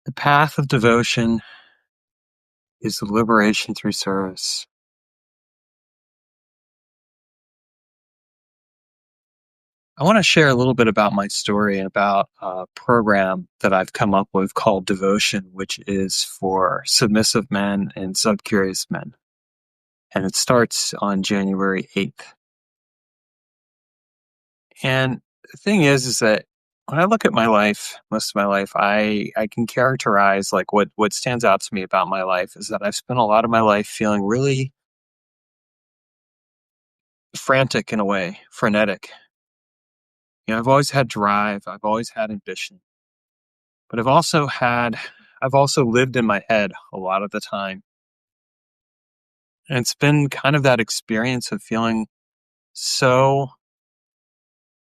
The path of devotion is the liberation through service. I want to share a little bit about my story and about a program that I've come up with called Devotion, which is for submissive men and subcurious men. And it starts on January 8th. And the thing is that when I look at my life, most of my life, I can characterize like what stands out to me about my life is that I've spent a lot of my life feeling really frantic in a way, frenetic. I've always had drive, I've always had ambition, but I've also lived in my head a lot of the time. And it's been kind of that experience of feeling so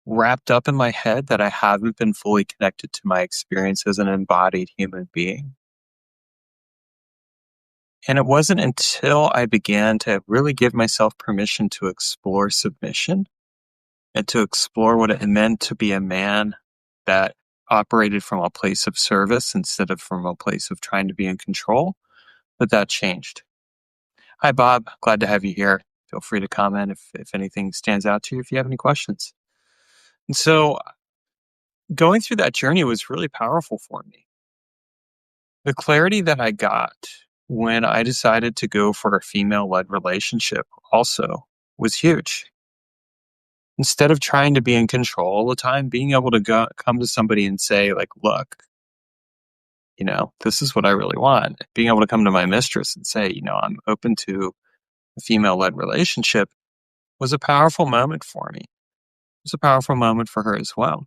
wrapped up in my head that I haven't been fully connected to my experience as an embodied human being. And it wasn't until I began to really give myself permission to explore submission and to explore what it meant to be a man that operated from a place of service instead of from a place of trying to be in control, that changed. Hi, Bob. Glad to have you here. Feel free to comment if anything stands out to you, if you have any questions. And so going through that journey was really powerful for me. The clarity that I got when I decided to go for a female-led relationship also was huge. Instead of trying to be in control all the time, being able to come to somebody and say, like, look, this is what I really want. Being able to come to my mistress and say, I'm open to a female-led relationship was a powerful moment for me. It was a powerful moment for her as well.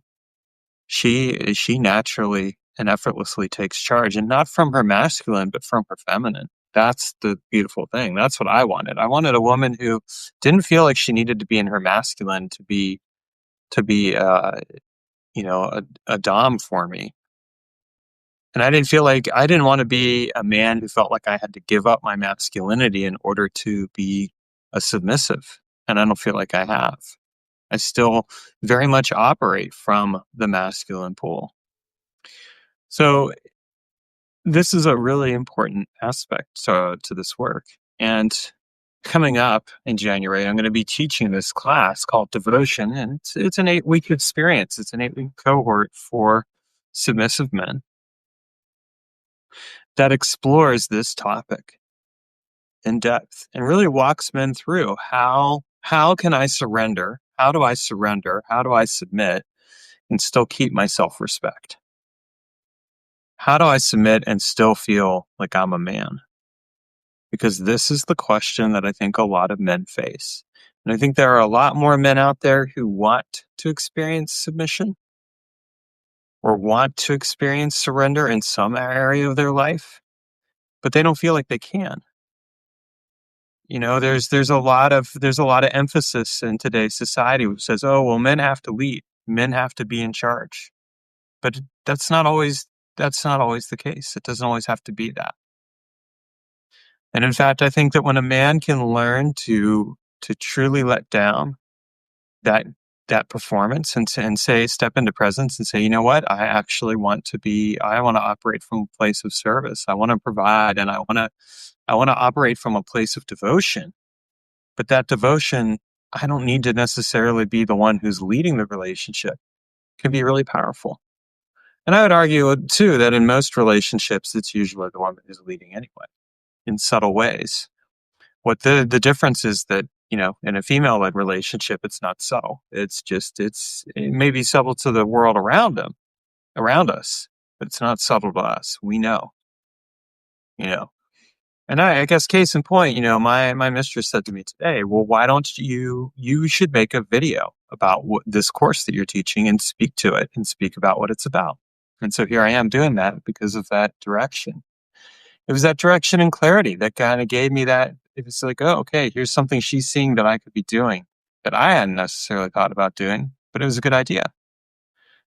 She naturally and effortlessly takes charge, and not from her masculine, but from her feminine. That's the beautiful thing. That's what I wanted. I wanted a woman who didn't feel like she needed to be in her masculine to be a dom for me. And I didn't want to be a man who felt like I had to give up my masculinity in order to be a submissive. And I don't feel like I have. I still very much operate from the masculine pool. So this is a really important aspect to this work. And coming up in January, I'm going to be teaching this class called Devotion. And it's an 8-week experience. It's an 8-week cohort for submissive men that explores this topic in depth and really walks men through how can I surrender? How do I surrender? How do I submit and still keep my self-respect? How do I submit and still feel like I'm a man? Because this is the question that I think a lot of men face. And I think there are a lot more men out there who want to experience submission or want to experience surrender in some area of their life, but they don't feel like they can. There's a lot of emphasis in today's society which says, oh, well, men have to lead, men have to be in charge. But that's not always the case. It doesn't always have to be that. And in fact, I think that when a man can learn to truly let down that performance and say, step into presence and say, you know what, I want to operate from a place of service. I want to provide, and I want to operate from a place of devotion. But that devotion, I don't need to necessarily be the one who's leading the relationship. It can be really powerful. And I would argue too that in most relationships, it's usually the woman who's leading anyway, in subtle ways. What the difference is that, in a female-led relationship, it's not subtle. It may be subtle to the world around us, but it's not subtle to us. We know. And I guess case in point, my mistress said to me today, well, why don't you should make a video about this course that you're teaching and speak to it and speak about what it's about. And so here I am doing that because of that direction. It was that direction and clarity that kind of gave me that. It was like, oh, okay, here's something she's seeing that I could be doing that I hadn't necessarily thought about doing, but it was a good idea.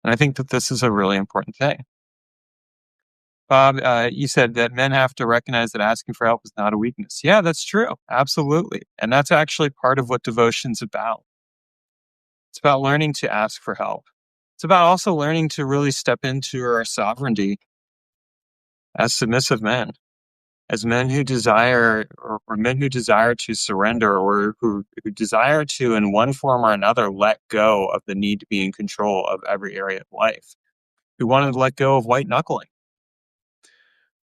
And I think that this is a really important thing. Bob, you said that men have to recognize that asking for help is not a weakness. Yeah, that's true. Absolutely. And that's actually part of what devotion's about. It's about learning to ask for help. It's about also learning to really step into our sovereignty as submissive men, as men who desire, or men who desire to surrender, or who desire to, in one form or another, let go of the need to be in control of every area of life, who want to let go of white knuckling.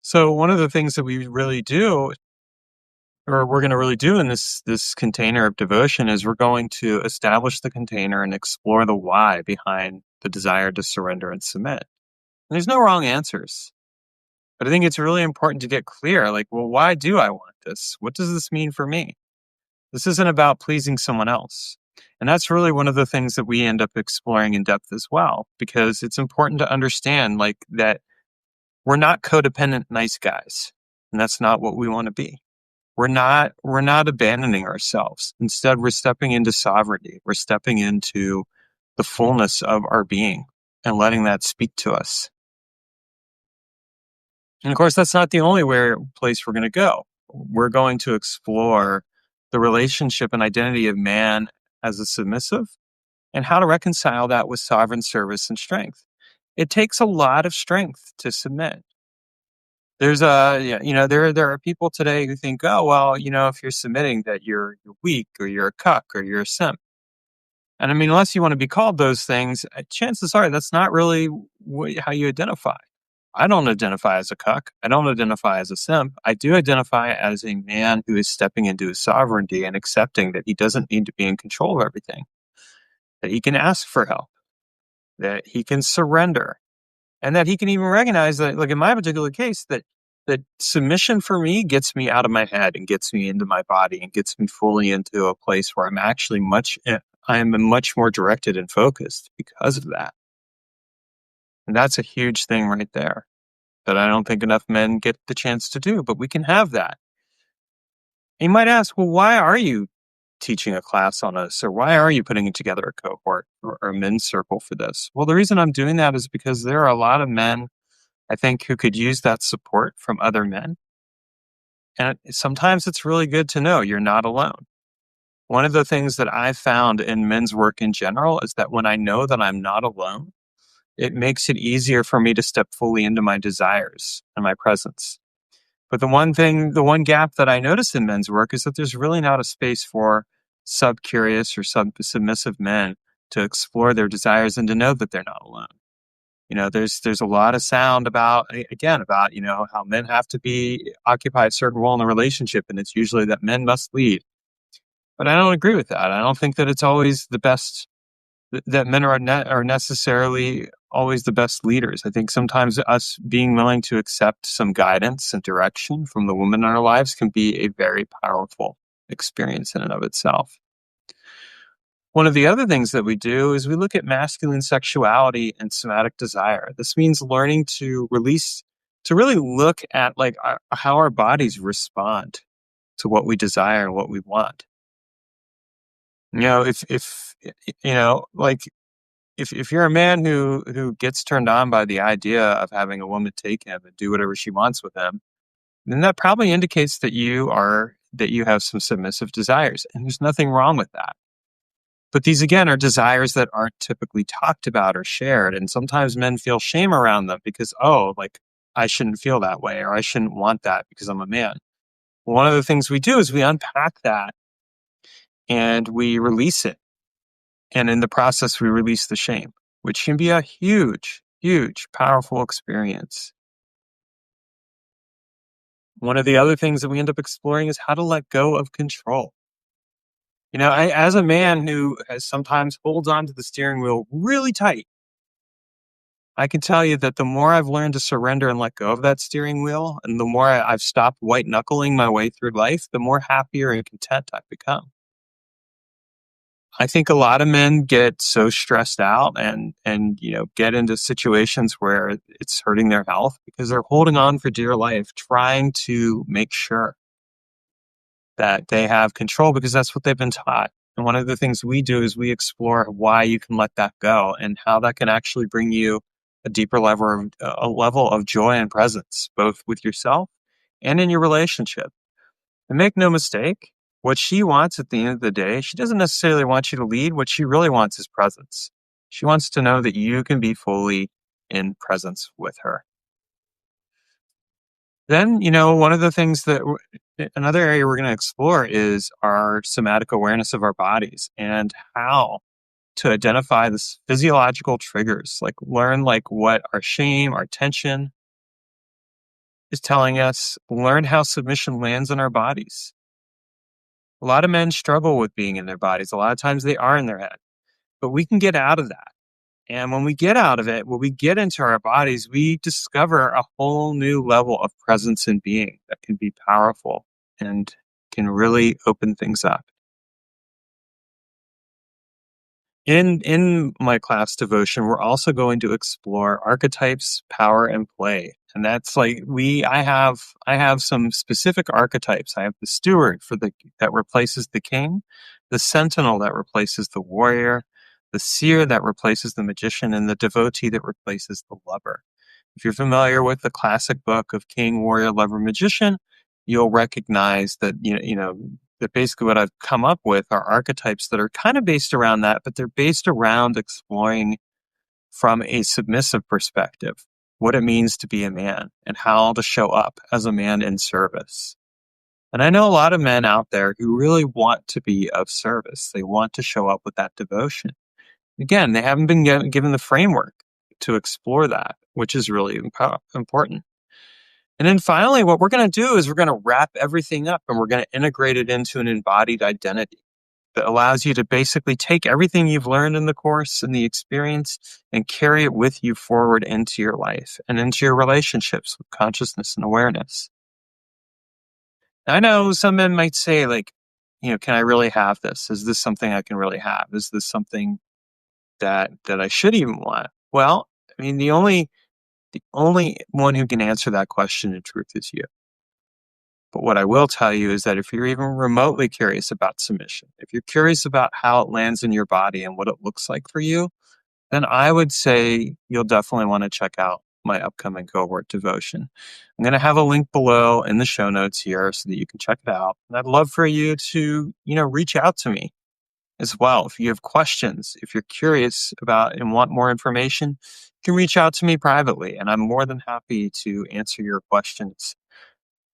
So one of the things that we really do, or we're going to really do in this container of devotion, is we're going to establish the container and explore the why behind the desire to surrender and submit. And there's no wrong answers. But I think it's really important to get clear, like, well, why do I want this? What does this mean for me? This isn't about pleasing someone else. And that's really one of the things that we end up exploring in depth as well, because it's important to understand, like, that we're not codependent nice guys. And that's not what we want to be. We're not abandoning ourselves. Instead, we're stepping into sovereignty. We're stepping into the fullness of our being and letting that speak to us. And of course, that's not the only place we're going to go. We're going to explore the relationship and identity of man as a submissive and how to reconcile that with sovereign service and strength. It takes a lot of strength to submit. There are people today who think, oh, well, if you're submitting, that you're weak, or you're a cuck, or you're a simp. And I mean, unless you want to be called those things, chances are that's not really how you identify. I don't identify as a cuck. I don't identify as a simp. I do identify as a man who is stepping into his sovereignty and accepting that he doesn't need to be in control of everything, that he can ask for help, that he can surrender, and that he can even recognize that, like in my particular case, that submission for me gets me out of my head and gets me into my body and gets me fully into a place where I am much more directed and focused because of that. And that's a huge thing right there that I don't think enough men get the chance to do, but we can have that. And you might ask, well, why are you teaching a class on this? Or why are you putting together a cohort or a men's circle for this? Well, the reason I'm doing that is because there are a lot of men, I think, who could use that support from other men. And sometimes it's really good to know you're not alone. One of the things that I've found in men's work in general is that when I know that I'm not alone, it makes it easier for me to step fully into my desires and my presence. But the one gap that I notice in men's work is that there's really not a space for sub-curious or submissive men to explore their desires and to know that they're not alone. There's a lot of sound about how men have to occupy a certain role in the relationship, and it's usually that men must lead. But I don't agree with that. I don't think that it's always the best, that men are necessarily always the best leaders. I think sometimes us being willing to accept some guidance and direction from the women in our lives can be a very powerful experience in and of itself. One of the other things that we do is we look at masculine sexuality and somatic desire. This means learning to really look at how our bodies respond to what we desire and what we want. If if you're a man who gets turned on by the idea of having a woman take him and do whatever she wants with him, then that probably indicates that you have some submissive desires, and there's nothing wrong with that. But these, again, are desires that aren't typically talked about or shared, and sometimes men feel shame around them because, I shouldn't feel that way, or I shouldn't want that because I'm a man. One of the things we do is we unpack that and we release it. And in the process, we release the shame, which can be a huge, huge, powerful experience. One of the other things that we end up exploring is how to let go of control. As a man who sometimes holds on to the steering wheel really tight, I can tell you that the more I've learned to surrender and let go of that steering wheel, and the more I've stopped white knuckling my way through life, the more happier and content I've become. I think a lot of men get so stressed out and get into situations where it's hurting their health because they're holding on for dear life, trying to make sure that they have control because that's what they've been taught. And one of the things we do is we explore why you can let that go and how that can actually bring you a level of joy and presence, both with yourself and in your relationship. And make no mistake, what she wants at the end of the day, she doesn't necessarily want you to lead. What she really wants is presence. She wants to know that you can be fully in presence with her. Then, one of the things another area we're going to explore is our somatic awareness of our bodies and how to identify this physiological triggers, like learn like what our shame, our tension is telling us, learn how submission lands in our bodies. A lot of men struggle with being in their bodies. A lot of times they are in their head, but we can get out of that. And when we get out of it, when we get into our bodies, we discover a whole new level of presence and being that can be powerful and can really open things up. In my class devotion, we're also going to explore archetypes, power, and play. And that's like I have some specific archetypes. I have the steward that replaces the king, the sentinel that replaces the warrior, the seer that replaces the magician, and the devotee that replaces the lover. If you're familiar with the classic book of King, Warrior, Lover, Magician, you'll recognize that that basically what I've come up with are archetypes that are kind of based around that, but they're based around exploring from a submissive perspective what it means to be a man and how to show up as a man in service. And I know a lot of men out there who really want to be of service. They want to show up with that devotion. Again, they haven't been given the framework to explore that, which is really important. And then finally, what we're going to do is we're going to wrap everything up and we're going to integrate it into an embodied identity that allows you to basically take everything you've learned in the course and the experience and carry it with you forward into your life and into your relationships with consciousness and awareness. I know some men might say, like, can I really have this? Is this something I can really have? Is this something that I should even want? Well, I mean, the only one who can answer that question in truth is you. But what I will tell you is that if you're even remotely curious about submission, if you're curious about how it lands in your body and what it looks like for you, then I would say you'll definitely want to check out my upcoming cohort devotion. I'm going to have a link below in the show notes here so that you can check it out. And I'd love for you to, reach out to me as well. If you have questions, if you're curious about and want more information, you can reach out to me privately, and I'm more than happy to answer your questions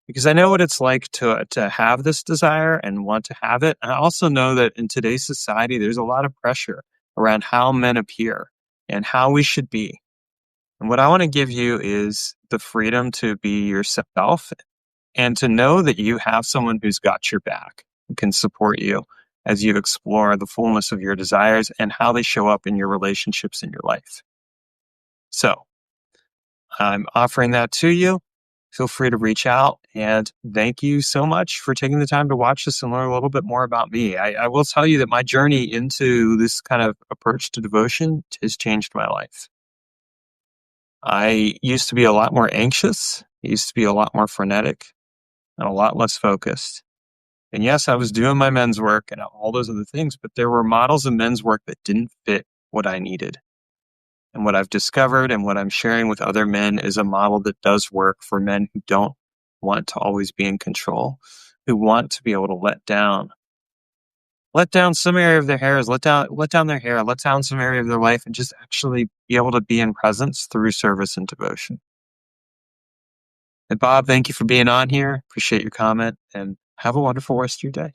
because I know what it's like to have this desire and want to have it. I also know that in today's society, there's a lot of pressure around how men appear and how we should be. And what I want to give you is the freedom to be yourself and to know that you have someone who's got your back, who can support you as you explore the fullness of your desires and how they show up in your relationships in your life. So I'm offering that to you. Feel free to reach out, and thank you so much for taking the time to watch this and learn a little bit more about me. I will tell you that my journey into this kind of approach to devotion has changed my life. I used to be a lot more anxious. I used to be a lot more frenetic and a lot less focused. And yes, I was doing my men's work and all those other things, but there were models of men's work that didn't fit what I needed. And what I've discovered and what I'm sharing with other men is a model that does work for men who don't want to always be in control, who want to be able to let down some area of their hairs, let down their hair, let down some area of their life, and just actually be able to be in presence through service and devotion. And Bob, thank you for being on here. Appreciate your comment, and have a wonderful rest of your day.